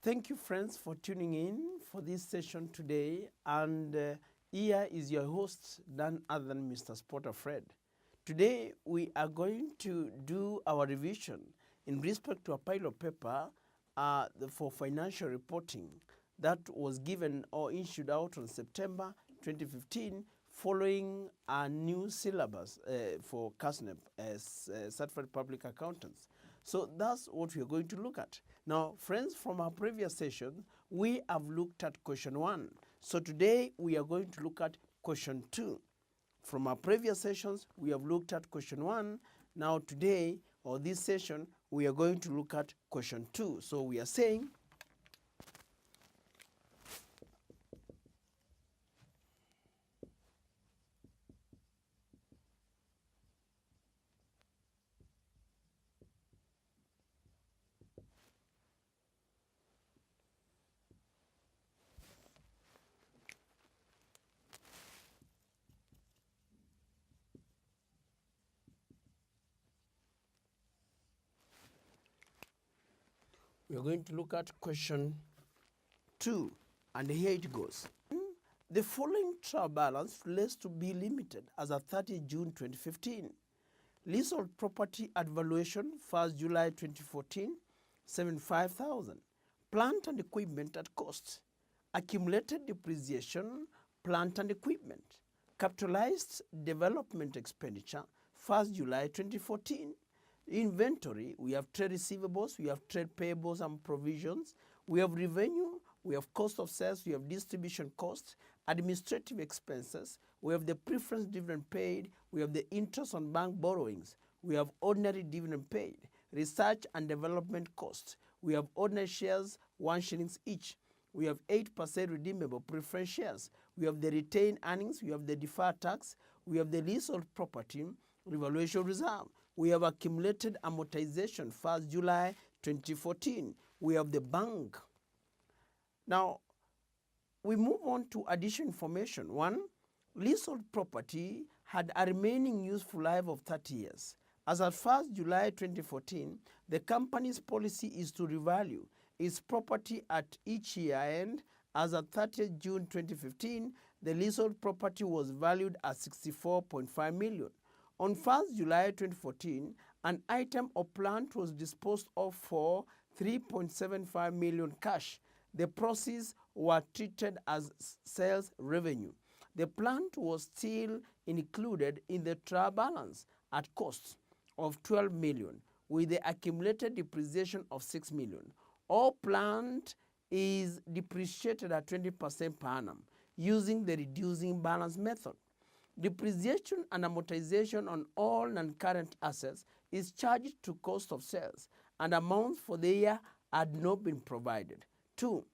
Thank you, friends, for tuning in for this session today. And here is your host, none other than Mr. Spotter Fred. Today, we are going to do our revision in respect to a pilot paper for financial reporting that was given or issued out on September 2015 following a new syllabus for CASNEP as Certified Public Accountants. So that's what we are going to look at. Now, friends, from our previous session, we have looked at question 1. So today, we are going to look at question 2. From our previous sessions, we have looked at question 1. Now today, or this session, we are going to look at question 2. So we are saying, we are going to look at question 2, and here it goes. The following trial balance relates to be limited as of 30 June 2015. Leasehold property at valuation 1st July 2014, 75,000. Plant and equipment at cost. Accumulated depreciation, plant and equipment. Capitalized development expenditure 1st July 2014. Inventory, we have trade receivables, we have trade payables and provisions, we have revenue, we have cost of sales, we have distribution costs, administrative expenses, we have the preference dividend paid, we have the interest on bank borrowings, we have ordinary dividend paid, research and development costs, we have ordinary shares, 1 shillings each, we have 8% redeemable preference shares, we have the retained earnings, we have the deferred tax, we have the leasehold property, revaluation reserve, we have accumulated amortization 1st July 2014, we have the bank. Now, we move on to additional information. 1, leasehold property had a remaining useful life of 30 years. As at 1st July 2014, the company's policy is to revalue its property at each year end. As at 30th June 2015, the leasehold property was valued at 64.5 million. On 1st July 2014, an item of plant was disposed of for 3.75 million cash. The proceeds were treated as sales revenue. The plant was still included in the trial balance at cost of 12 million with the accumulated depreciation of 6 million. All plant is depreciated at 20% per annum using the reducing balance method. Depreciation and amortization on all non-current assets is charged to cost of sales, and amounts for the year had not been provided. 2,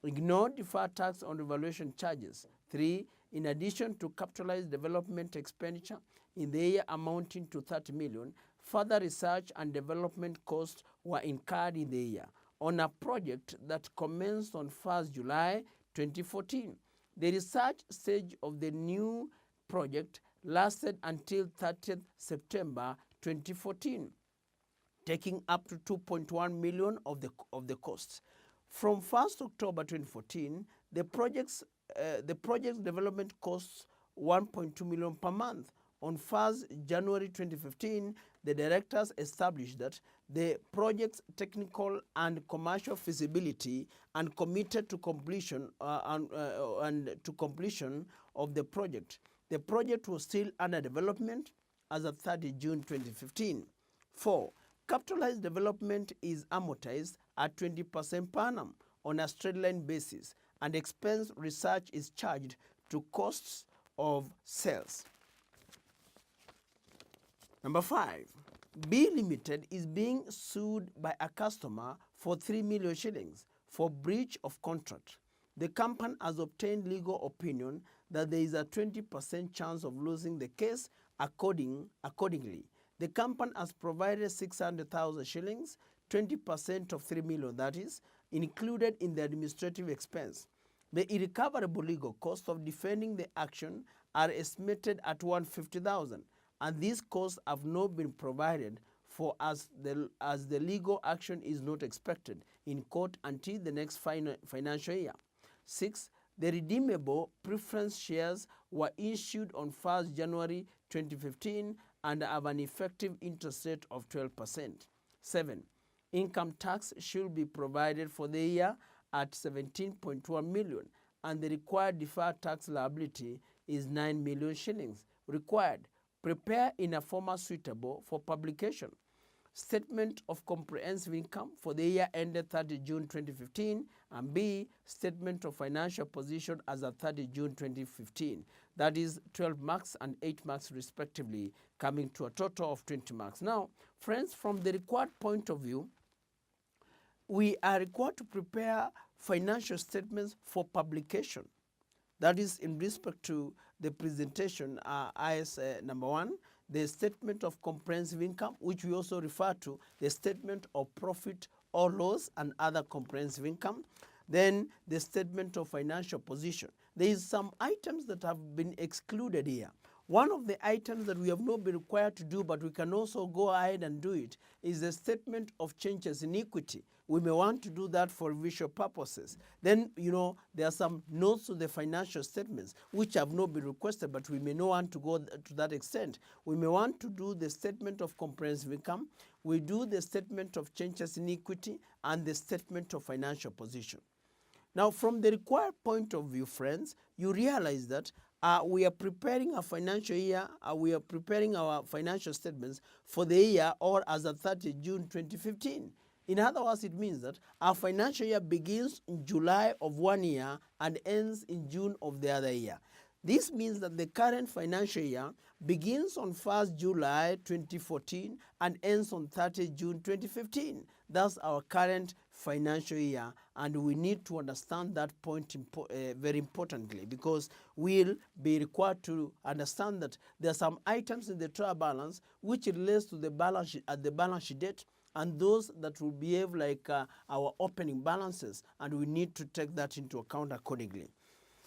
ignore deferred tax on revaluation charges. 3, in addition to capitalized development expenditure in the year amounting to 30 million, further research and development costs were incurred in the year on a project that commenced on 1st July 2014. The research stage of the new project lasted until 30th September 2014, taking up to 2.1 million of the costs. From 1st October 2014, the project's development costs 1.2 million per month. On 1st January 2015, the directors established that the project's technical and commercial feasibility and committed to completion of the project. The project was still under development as of 30 June 2015. 4, capitalized development is amortized at 20% per annum on a straight-line basis, and expense research is charged to costs of sales. Number 5, B Limited is being sued by a customer for 3 million shillings for breach of contract. The company has obtained legal opinion that there is a 20% chance of losing the case. Accordingly, the company has provided 600,000 shillings, 20% of 3 million, that is, included in the administrative expense. The irrecoverable legal costs of defending the action are estimated at 150,000, and these costs have not been provided as the legal action is not expected in court until the next financial year. 6. The redeemable preference shares were issued on 1st January 2015 and have an effective interest rate of 12%. 7. Income tax should be provided for the year at 17.1 million and the required deferred tax liability is 9 million shillings. Required, prepare in a format suitable for publication. Statement of comprehensive income for the year ended 30 June 2015 and B, statement of financial position as of 30 June 2015. That is 12 marks and 8 marks respectively, coming to a total of 20 marks. Now, friends, from the required point of view, we are required to prepare financial statements for publication. That is in respect to the presentation as number 1, the statement of comprehensive income, which we also refer to the statement of profit or loss and other comprehensive income. Then the statement of financial position. There is some items that have been excluded here. One of the items that we have not been required to do, but we can also go ahead and do it, is the statement of changes in equity. We may want to do that for visual purposes. Then, there are some notes to the financial statements which have not been requested, but we may not want to go to that extent. We may want to do the statement of comprehensive income. We do the statement of changes in equity and the statement of financial position. Now, from the required point of view, friends, you realize that we are preparing a financial year, we are preparing our financial statements for the year or as of 30 June 2015. In other words, it means that our financial year begins in July of one year and ends in June of the other year. This means that the current financial year begins on 1st July 2014 and ends on 30 June 2015. That's our current financial year, and we need to understand that point very importantly, because we'll be required to understand that there are some items in the trial balance which relates to the balance sheet at the balance sheet date, and those that will behave like our opening balances, and we need to take that into account accordingly.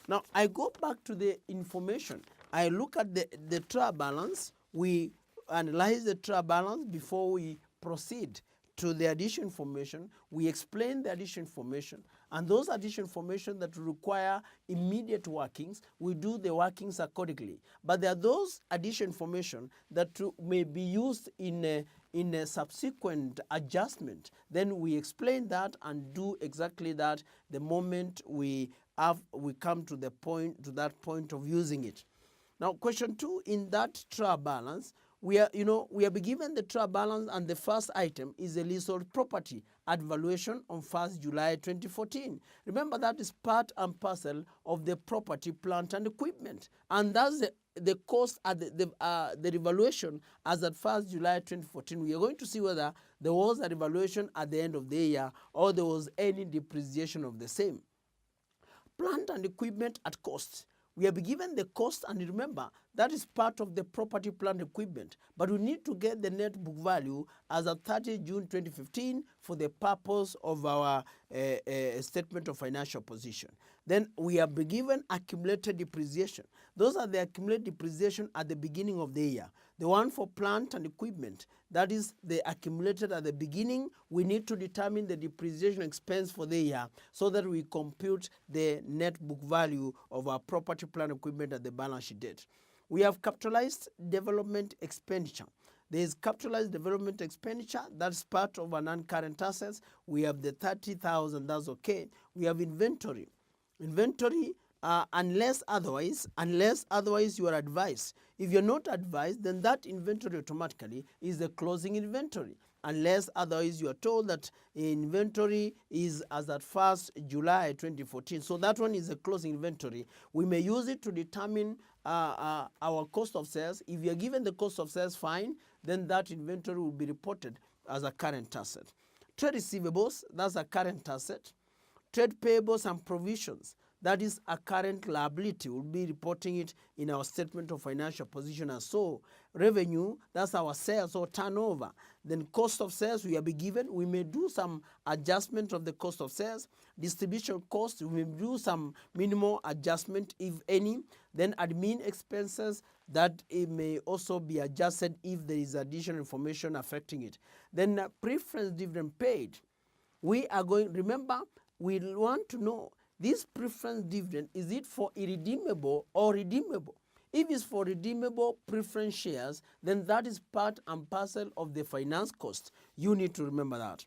Now, I go back to the information. I look at the trial balance. We analyze the trial balance before we proceed to the addition information. We explain the addition information, and those addition information that require immediate workings, we do the workings accordingly. But there are those addition information that may be used in a subsequent adjustment. Then we explain that and do exactly that the moment we come to that point of using it. Now, question 2, in that trial balance, we are given the trial balance, and the first item is a leasehold property at valuation on 1st July 2014. Remember, that is part and parcel of the property, plant, and equipment, and that's the cost at the revaluation as at 1st July 2014. We are going to see whether there was a revaluation at the end of the year or there was any depreciation of the same. Plant and equipment at cost. We have been given the cost, and remember, that is part of the property, plant, equipment. But we need to get the net book value as of 30 June 2015 for the purpose of our statement of financial position. Then we have been given accumulated depreciation. Those are the accumulated depreciation at the beginning of the year. The one for plant and equipment, that is the accumulated at the beginning. We need to determine the depreciation expense for the year so that we compute the net book value of our property, plant, equipment at the balance sheet date. We have capitalized development expenditure. There is capitalized development expenditure. That's part of our non-current assets. We have the 30,000. That's okay. We have inventory. Inventory, unless otherwise you are advised. If you're not advised, then that inventory automatically is the closing inventory. Unless otherwise you are told that inventory is as at 1st July 2014. So that one is a closing inventory. We may use it to determine our cost of sales. If you are given the cost of sales, fine, then that inventory will be reported as a current asset. Trade receivables, that's a current asset. Trade payables and provisions, that is a current liability. We'll be reporting it in our statement of financial position as so. Revenue, that's our sales or turnover. Then cost of sales, we will be given. We may do some adjustment of the cost of sales. Distribution costs, we may do some minimal adjustment, if any. Then admin expenses, that it may also be adjusted if there is additional information affecting it. Then preference dividend paid. We are going, remember, we want to know this preference dividend, is it for irredeemable or redeemable? If it's for redeemable preference shares, then that is part and parcel of the finance cost. You need to remember that.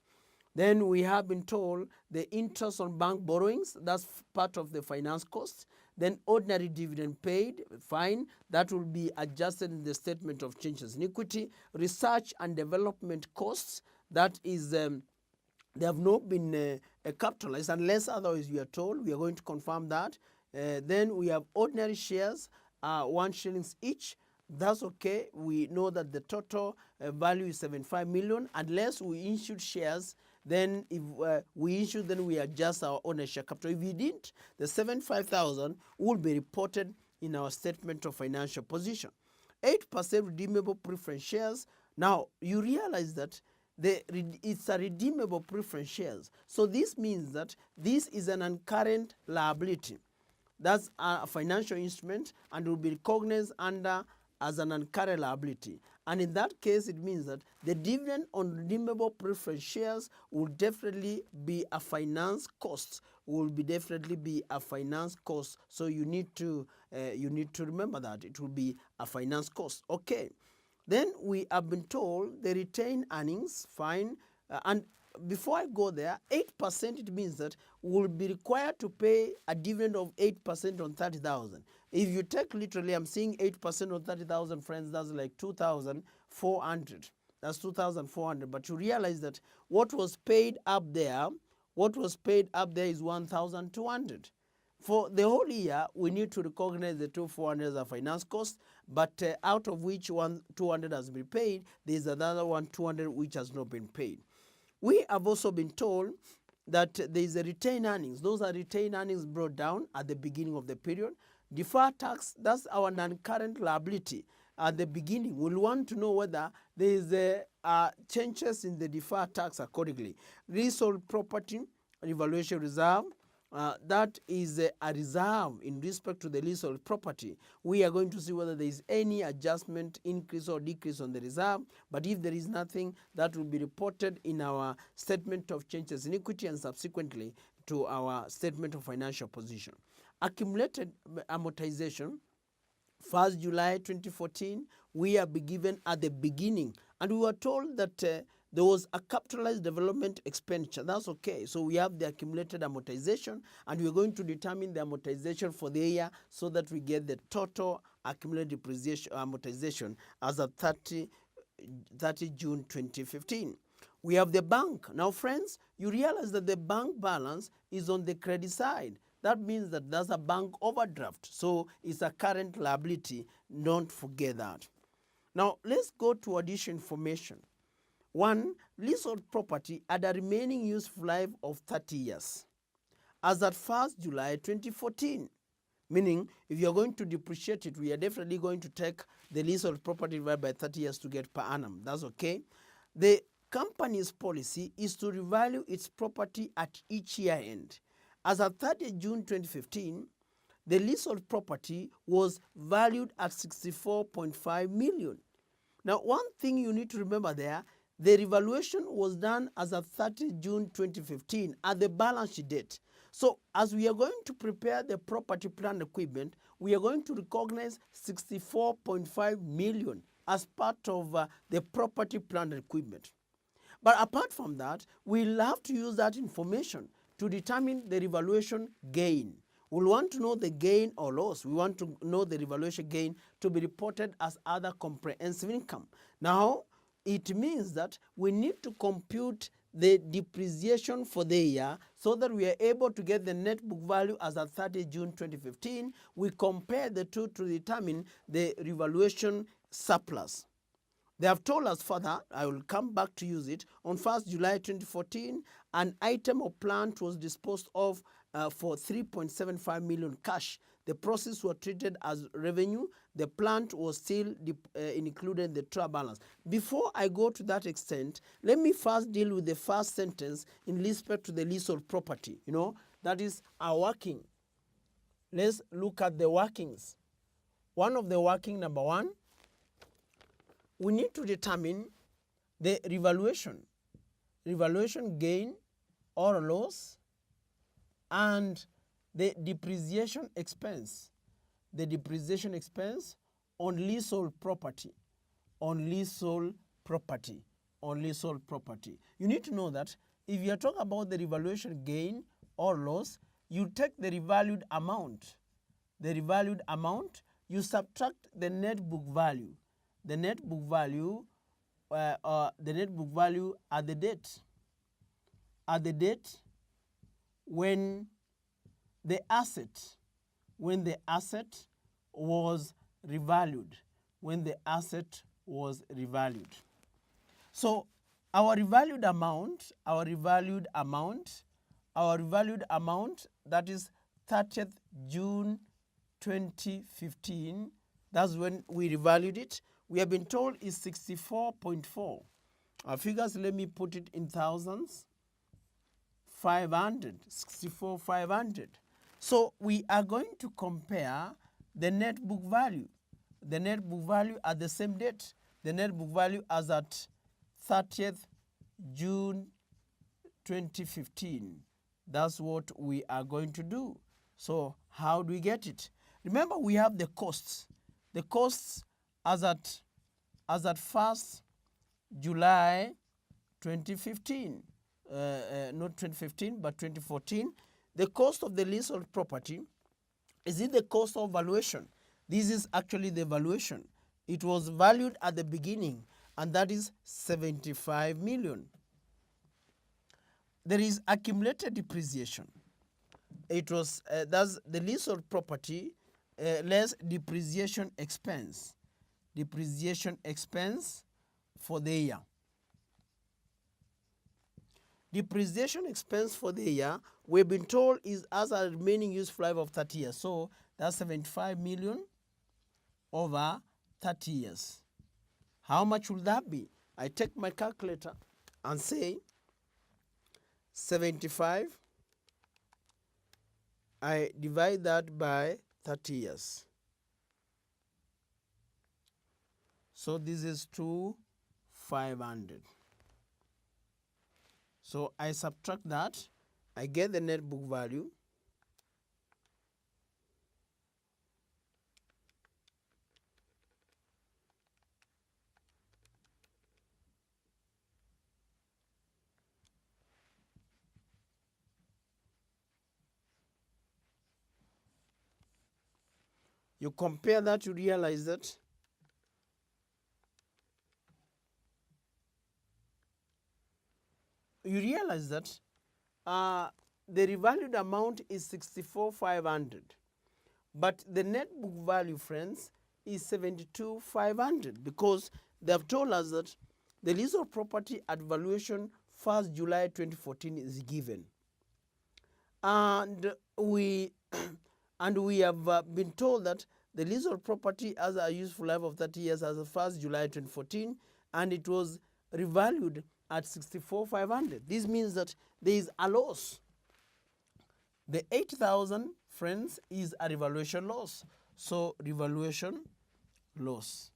Then we have been told the interest on bank borrowings, that's part of the finance cost. Then ordinary dividend paid, fine, that will be adjusted in the statement of changes in equity. Research and development costs, that is, they have not been capitalized unless otherwise we are told. We are going to confirm that. Then we have ordinary shares, 1 shilling each. That's okay. We know that the total value is 75 million. Unless we issued shares, then if we issue, then we adjust our ownership capital. If we didn't, the 75,000 will be reported in our statement of financial position. 8% redeemable preference shares. Now, you realize that it's a redeemable preference shares. So this means that this is an uncurrent liability. That's a financial instrument and will be recognized under as an uncurrent liability. And in that case, it means that the dividend on redeemable preference shares will definitely be a finance cost. Definitely be a finance cost. So you need to remember that it will be a finance cost. Okay. Then we have been told the retained earnings, fine, and before I go there, 8%, it means that we'll be required to pay a dividend of 8% on 30,000. If you take literally, I'm seeing 8% on 30,000, friends, that's like 2,400. That's 2,400. But you realize that what was paid up there is 1,200. For the whole year, we need to recognize the 2,400 as a finance cost, but out of which 200 has been paid, there's another 200 which has not been paid. We have also been told that there is a retained earnings. Those are retained earnings brought down at the beginning of the period. Deferred tax, that's our non-current liability. At the beginning, we'll want to know whether there is changes in the deferred tax accordingly. Leasehold property, revaluation reserve, that is a reserve in respect to the leasehold property. We are going to see whether there is any adjustment, increase or decrease on the reserve. But if there is nothing, that will be reported in our statement of changes in equity and subsequently to our statement of financial position. Accumulated amortization, 1st July 2014, we are given at the beginning. And we were told that there was a capitalized development expenditure. That's okay. So we have the accumulated amortization, and we're going to determine the amortization for the year so that we get the total accumulated depreciation amortization as of 30 June 2015. We have the bank. Now, friends, you realize that the bank balance is on the credit side. That means that there's a bank overdraft. So it's a current liability. Don't forget that. Now, let's go to additional information. 1. Leasehold property had a remaining useful life of 30 years. As at 1st July 2014, meaning if you're going to depreciate it, we are definitely going to take the leasehold property divided by 30 years to get per annum. That's okay. The company's policy is to revalue its property at each year end. As at 30 June 2015, the leasehold property was valued at 64.5 million. Now, one thing you need to remember there, the revaluation was done as of 30 June 2015 at the balance sheet date. So as we are going to prepare the property plant equipment, we are going to recognize 64.5 million as part of the property plant equipment. But apart from that, we'll have to use that information to determine the revaluation gain. We'll want to know the gain or loss. We want to know the revaluation gain to be reported as other comprehensive income. Now, it means that we need to compute the depreciation for the year so that we are able to get the net book value as at 30 June 2015. We compare the two to determine the revaluation surplus. They have told us further, I will come back to use it, on 1st July 2014, an item of plant was disposed of for 3.75 million cash. The proceeds were treated as revenue. The plant was still included in the trial balance. Before I go to that extent, let me first deal with the first sentence in respect to the leasehold property. You know, that is our working. Let's look at the workings. One of the working, number one, we need to determine the revaluation gain or loss, and the depreciation expense. The depreciation expense on leasehold property. On leasehold property. On leasehold property. You need to know that if you are talking about the revaluation gain or loss, you take the revalued amount. The revalued amount, you subtract the net book value. The net book value, at the date. At the date when the asset was revalued. When the asset was revalued. So our revalued amount, that is 30th June 2015, that's when we revalued it. We have been told is 64.4. Our figures, let me put it in thousands. 500, 64,500. So we are going to compare the net book value. The net book value at the same date. The net book value as at 30th June 2015. That's what we are going to do. So how do we get it? Remember, we have the costs. The costs as at 1st July 2015. Not 2015, but 2014. The cost of the leasehold property, is it the cost of valuation? This is actually the valuation. It was valued at the beginning, and that is 75 million. There is accumulated depreciation. It was that's the leasehold property less depreciation expense. Depreciation expense for the year. Depreciation expense for the year, we've been told, is as a remaining useful life of 30 years. So that's 75 million over 30 years. How much will that be? I take my calculator and say 75. I divide that by 30 years. So this is 2,500. So I subtract that, I get the net book value. You compare that, you realize that the revalued amount is 64,500, but the net book value, friends, is 72,500, because they have told us that the leasehold property at valuation 1st July 2014 is given, and we have been told that the leasehold property has a useful life of 30 years as of 1st July 2014, and it was revalued at 64,500. This means that there is a loss. The 8,000, friends, is a revaluation loss. So revaluation loss.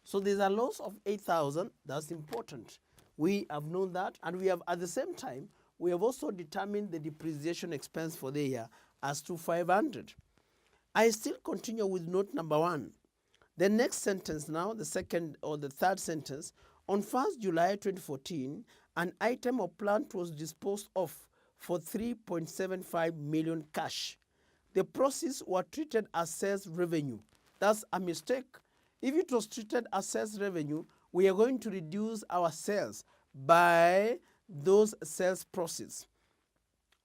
So there's a loss of 8,000. That's important. We have known that, and we have, at the same time, we have also determined the depreciation expense for the year as 2,500. I still continue with note number 1. The next sentence now, the second or the third sentence, on 1st July 2014, an item of plant was disposed of for 3.75 million cash. The proceeds were treated as sales revenue. That's a mistake. If it was treated as sales revenue, we are going to reduce our sales by those sales proceeds.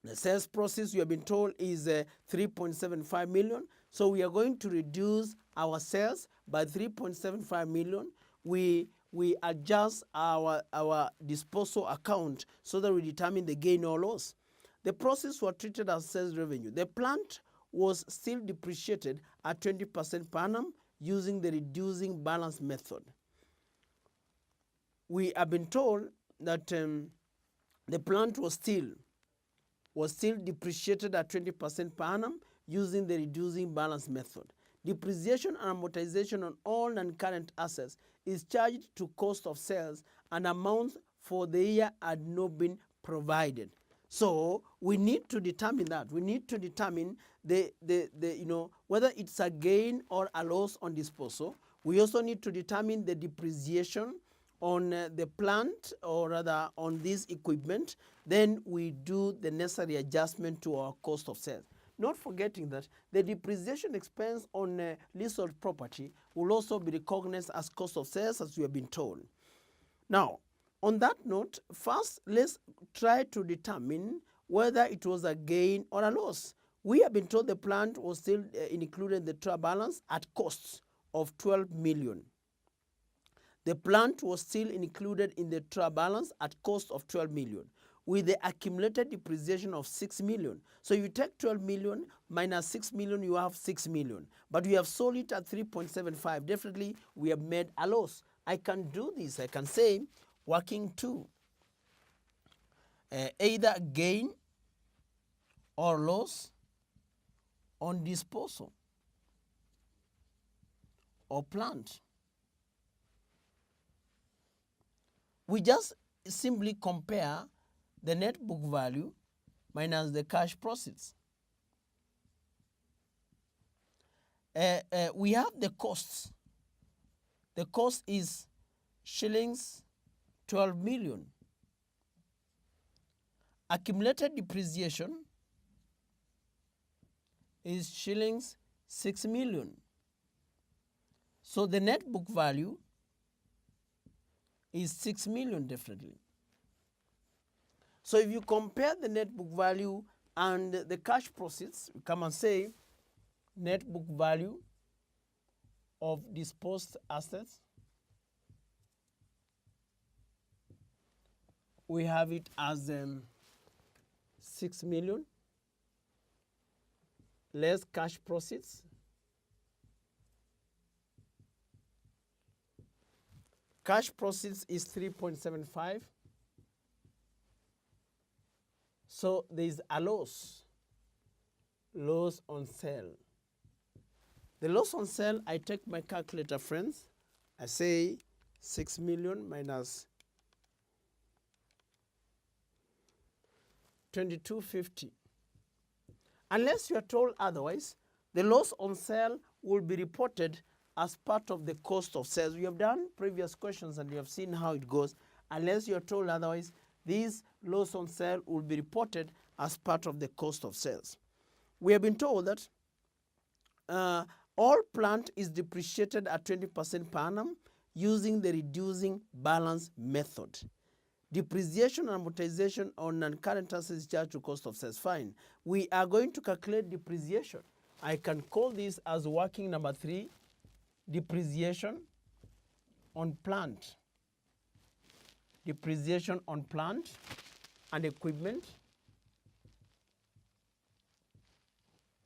The sales proceeds, we have been told, is 3.75 million. So we are going to reduce our sales by 3.75 million. We adjust our disposal account so that we determine the gain or loss. The proceeds were treated as sales revenue. The plant was still depreciated at 20% per annum using the reducing balance method. We have been told that the plant was still depreciated at 20% per annum using the reducing balance method. Depreciation and amortization on all non-current assets is charged to cost of sales, and amounts for the year had not been provided. So we need to determine that. We need to determine whether it's a gain or a loss on disposal. We also need to determine the depreciation on the plant, or rather on this equipment. Then we do the necessary adjustment to our cost of sales. Not forgetting that the depreciation expense on leasehold property will also be recognized as cost of sales, as we have been told. Now, on that note, first let's try to determine whether it was a gain or a loss. We have been told the plant was still included in the trial balance at costs of 12 million. The plant was still included in the trial balance at cost of 12 million with the accumulated depreciation of 6 million. So you take 12 million minus 6 million, you have 6 million. But we have sold it at 3.75. Definitely, we have made a loss. I can do this. I can say working two. Either gain or loss on disposal or plant. We just simply compare the net book value minus the cash proceeds. We have the costs. The cost is shillings 12 million. Accumulated depreciation is shillings 6 million. So the net book value is 6 million definitely. So if you compare the net book value and the cash proceeds, you come and say net book value of disposed assets. We have it as 6 million less cash proceeds. Cash proceeds is 3.75. So there is a loss on sale. The loss on sale, I take my calculator, friends. I say 6 million minus 2250. Unless you are told otherwise, the loss on sale will be reported as part of the cost of sales. We have done previous questions and you have seen how it goes. Unless you are told otherwise, this loss on sale will be reported as part of the cost of sales. We have been told that all plant is depreciated at 20% per annum using the reducing balance method. Depreciation and amortization on non-current assets charged to cost of sales. Fine. We are going to calculate depreciation. I can call this as working number 3, depreciation on plant. Depreciation on plant and equipment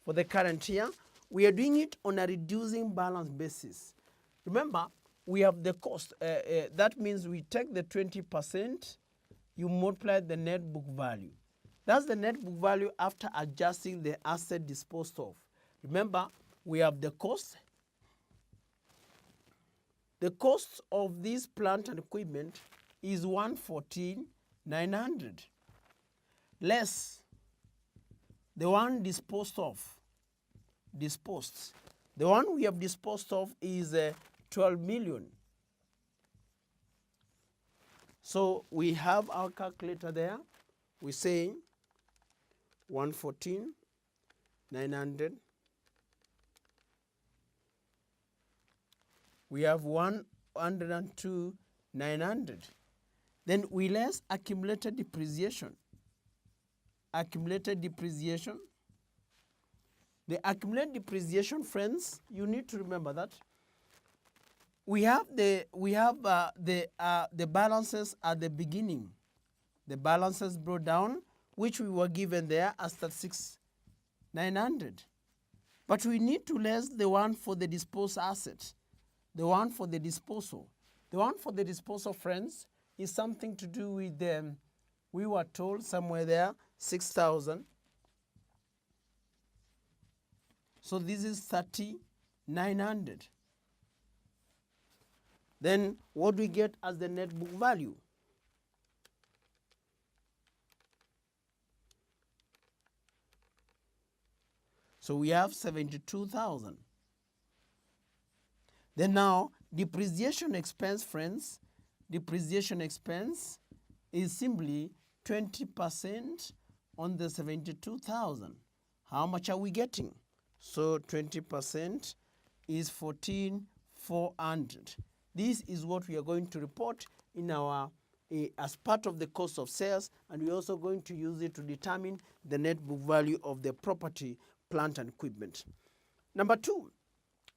for the current year. We are doing it on a reducing balance basis. Remember, we have the cost. That means we take the 20%, you multiply the net book value. That's the net book value after adjusting the asset disposed of. Remember, we have the cost. The cost of this plant and equipment is 114,900 less the one disposed of. The one we have disposed of is 12 million. So we have our calculator there. We say 114,900. We have 102,900. Then we less accumulated depreciation. Accumulated depreciation. The accumulated depreciation, friends, you need to remember that we have the balances at the beginning. The balances brought down. which we were given there as 36,900. But we need to less the one for the disposed asset, the one for the disposal. The one for the disposal, friends, is something to do with we were told somewhere there, 6,000. So this is 3,900. Then what do we get as the net book value? So we have 72,000. Then now, depreciation expense, friends, depreciation expense is simply 20% on the 72,000. How much are we getting? So 20% is 14,400. This is what we are going to report in our as part of the cost of sales, and we're also going to use it to determine the net book value of the property, plant, and equipment. Number 2,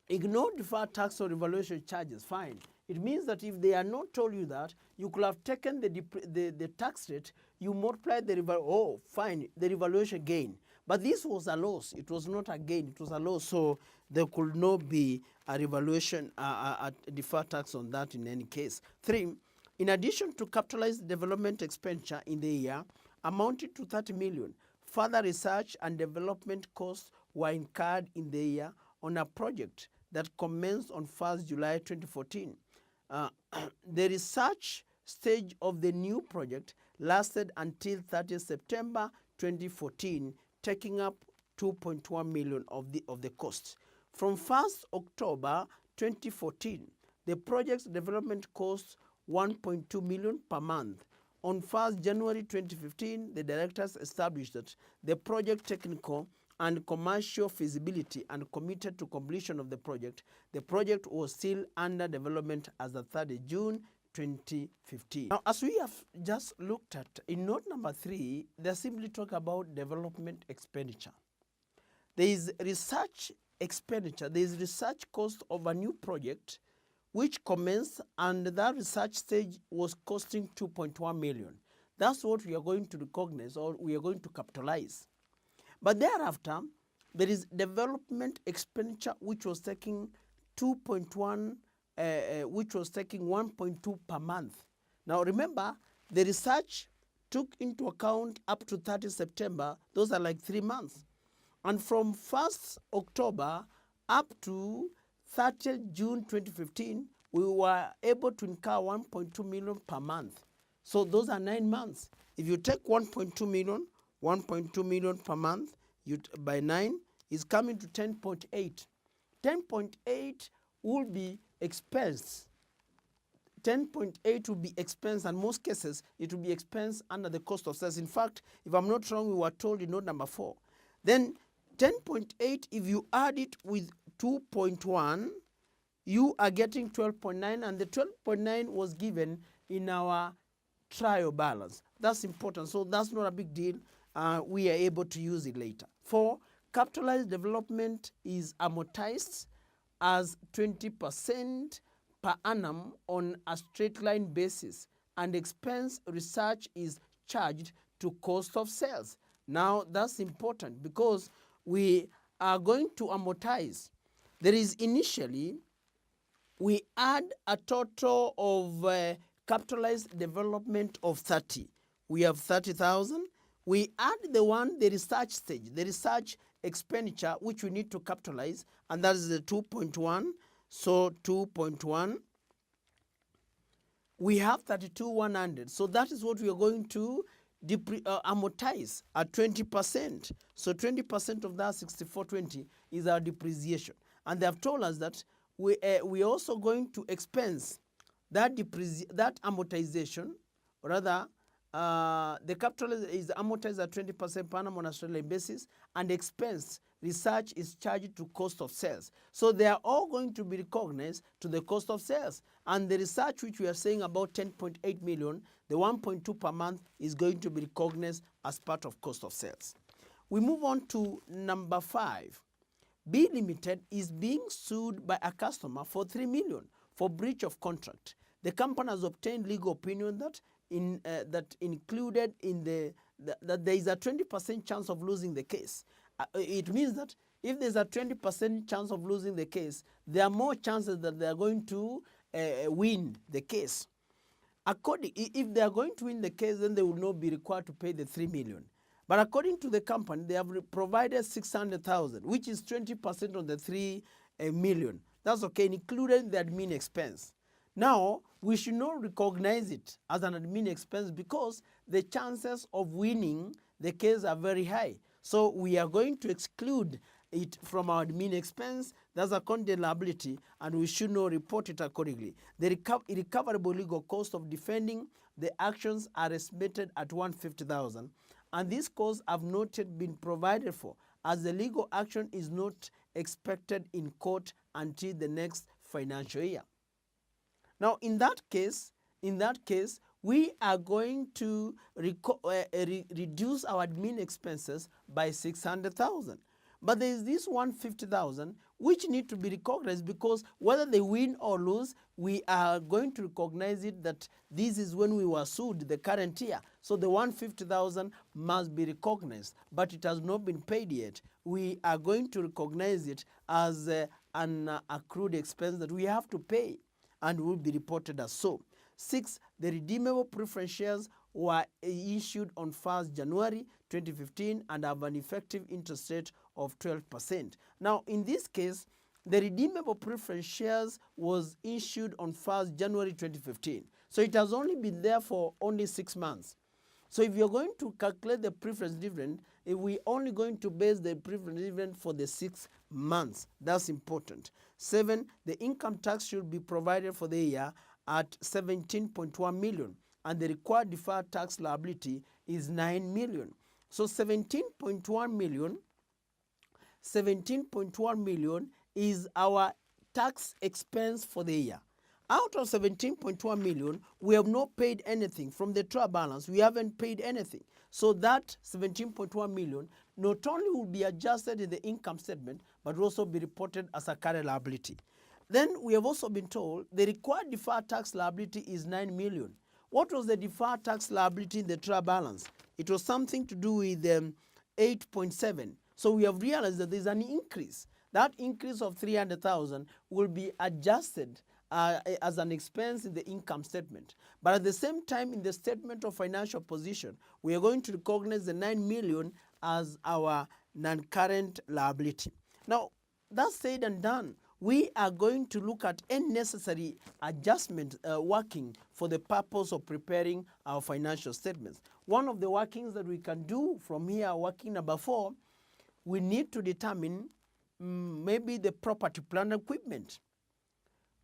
ignore deferred tax or revaluation charges. Fine. It means that if they are not told you that, you could have taken the tax rate, you multiply the the revaluation gain. But this was a loss. It was not a gain. It was a loss. So there could not be a revaluation, a deferred tax on that in any case. 3, in addition to capitalized development expenditure in the year amounted to 30 million, further research and development costs were incurred in the year on a project that commenced on 1st July 2014. The research stage of the new project lasted until 30 September 2014, taking up 2.1 million of the costs. From 1st October 2014, the project's development costs 1.2 million per month. On 1st January 2015, the directors established that the project technical and commercial feasibility and committed to completion of the project. The project was still under development as of 3rd June 2015. Now, as we have just looked at, in note number 3, they simply talk about development expenditure. There is research expenditure, there is research cost of a new project which commenced, and that research stage was costing 2.1 million. That's what we are going to recognize, or we are going to capitalize. But thereafter, there is development expenditure which was taking 2.1, which was taking 1.2 per month. Now remember, the research took into account up to 30 September. Those are like 3 months. And from 1st October up to 30th June 2015, we were able to incur 1.2 million per month. So those are 9 months. If you take 1.2 million, 1.2 million per month, by 9 is coming to 10.8. 10.8 will be expense. 10.8 will be expense, and most cases it will be expense under the cost of sales. In fact, if I'm not wrong, we were told in note number 4. Then 10.8, if you add it with 2.1, you are getting 12.9, and the 12.9 was given in our trial balance. That's important, so that's not a big deal. We are able to use it later. 4, capitalized development is amortized as 20% per annum on a straight line basis, and expense research is charged to cost of sales. Now that's important because we are going to amortize. There is initially, we add a total of capitalized development of 30. We have 30,000. We add the research stage, the research expenditure, which we need to capitalize, and that is the 2.1. So 2.1. We have 32,100. So that is what we are going to amortize at 20%. So 20% of that 6420 is our depreciation. And they have told us that we are also going to expense that amortization, or rather, the capital is amortized at 20% per annum on a straight line basis, and expense research is charged to cost of sales. So they are all going to be recognized to the cost of sales. And the research which we are saying about 10.8 million, the 1.2 per month is going to be recognized as part of cost of sales. We move on to number 5. B Limited is being sued by a customer for 3 million for breach of contract. The company has obtained legal opinion that included in that there is a 20% chance of losing the case. It means that if there's a 20% chance of losing the case, there are more chances that they are going to win the case. If they are going to win the case, then they will not be required to pay the 3 million. But according to the company, they have provided 600,000, which is 20% of the 3 million. That's okay, including the admin expense. Now, we should not recognize it as an admin expense because the chances of winning the case are very high. So we are going to exclude it from our admin expense. That's a contingent liability, and we should not report it accordingly. The recoverable legal cost of defending the actions are estimated at 150,000, and these costs have not yet been provided for, as the legal action is not expected in court until the next financial year. Now, in that case, we are going to reduce our admin expenses by 600,000. But there is this 150,000 which need to be recognized, because whether they win or lose, we are going to recognize it that this is when we were sued the current year. So the 150,000 must be recognized, but it has not been paid yet. We are going to recognize it as an accrued expense that we have to pay and will be reported as so. 6, the redeemable preference shares were issued on 1st January 2015 and have an effective interest rate of 12%. Now, in this case, the redeemable preference shares was issued on 1st January 2015. So it has only been there for only 6 months. So if you're going to calculate the preference dividend, we're only going to base the preference dividend for the 6 months. That's important. 7, the income tax should be provided for the year at 17.1 million, and the required deferred tax liability is 9 million. So 17.1 million is our tax expense for the year. Out of 17.1 million, we have not paid anything. From the trial balance, we haven't paid anything. So that 17.1 million not only will be adjusted in the income statement, but will also be reported as a current liability. Then we have also been told the required deferred tax liability is 9 million. What was the deferred tax liability in the trial balance? It was something to do with 8.7. So we have realized that there's an increase. That increase of 300,000 will be adjusted as an expense in the income statement. But at the same time, in the statement of financial position, we are going to recognize the 9 million as our non-current liability. Now, that's said and done. We are going to look at any necessary adjustment working for the purpose of preparing our financial statements. One of the workings that we can do from here, working number 4, we need to determine maybe the property, plant, equipment.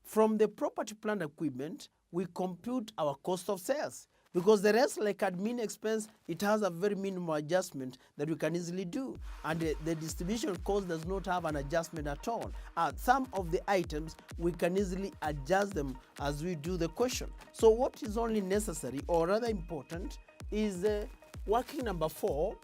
From the property, plant, equipment, we compute our cost of sales, because the rest, like admin expense, it has a very minimal adjustment that we can easily do, and the distribution cost does not have an adjustment at all. Some of the items we can easily adjust them as we do the question. So what is only necessary, or rather important, is working number 4,